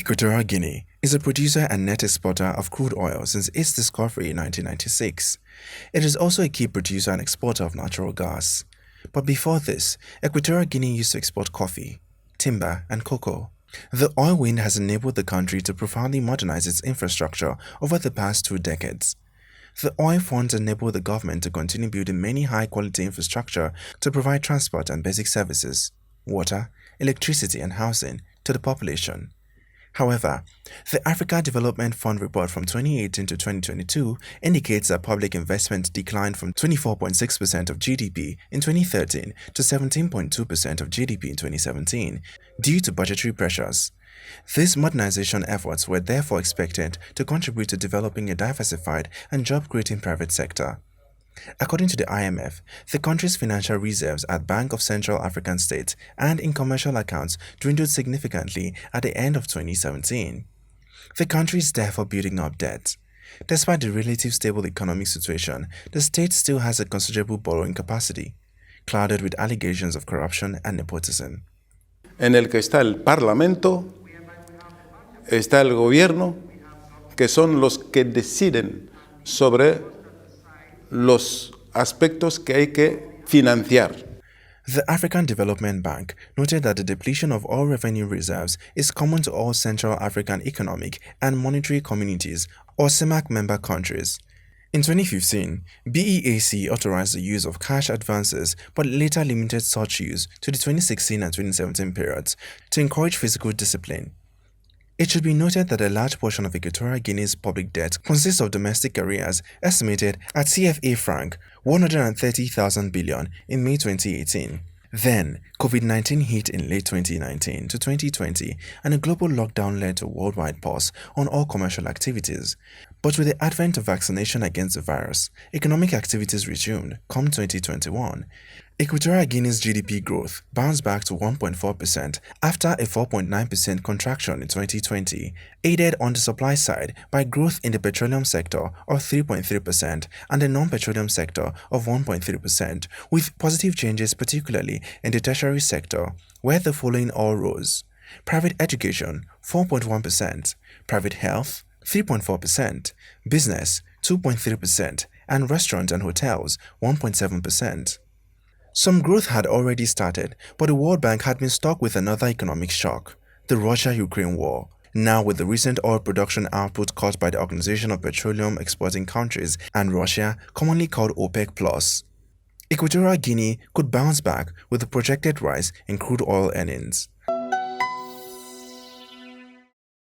Equatorial Guinea is a producer and net exporter of crude oil since its discovery in 1996. It is also a key producer and exporter of natural gas. But before this, Equatorial Guinea used to export coffee, timber, and cocoa. The oil wind has enabled the country to profoundly modernize its infrastructure over the past 2 decades. The oil funds enable the government to continue building many high-quality infrastructure to provide transport and basic services, water, electricity, and housing to the population. However, the Africa Development Fund report from 2018 to 2022 indicates that public investment declined from 24.6% of GDP in 2013 to 17.2% of GDP in 2017 due to budgetary pressures. These modernization efforts were therefore expected to contribute to developing a diversified and job-creating private sector. According to the IMF, the country's financial reserves at Bank of Central African States and in commercial accounts dwindled significantly at the end of 2017. The country is therefore building up debt. Despite the relatively stable economic situation, the state still has a considerable borrowing capacity, clouded with allegations of corruption and nepotism. En el que está el Parlamento, está el gobierno, que son los que deciden sobre los aspectos que hay que financiar. The African Development Bank noted that the depletion of all revenue reserves is common to all Central African Economic and Monetary Communities or CEMAC member countries. In 2015, BEAC authorized the use of cash advances but later limited such use to the 2016 and 2017 periods to encourage fiscal discipline. It should be noted that a large portion of Equatorial Guinea's public debt consists of domestic arrears estimated at CFA franc 130,000 billion in May 2018. Then, COVID-19 hit in late 2019 to 2020 and a global lockdown led to a worldwide pause on all commercial activities. But with the advent of vaccination against the virus, economic activities resumed come 2021. Equatorial Guinea's GDP growth bounced back to 1.4% after a 4.9% contraction in 2020, aided on the supply side by growth in the petroleum sector of 3.3% and the non-petroleum sector of 1.3%, with positive changes particularly in the tertiary sector, where the following all rose: private education 4.1%, private health 3.4%, business 2.3%, and restaurants and hotels 1.7%. Some growth had already started, but the World Bank had been stuck with another economic shock, the Russia-Ukraine war. Now, with the recent oil production output cut by the Organization of Petroleum Exporting Countries and Russia, commonly called OPEC+, Equatorial Guinea could bounce back with a projected rise in crude oil earnings.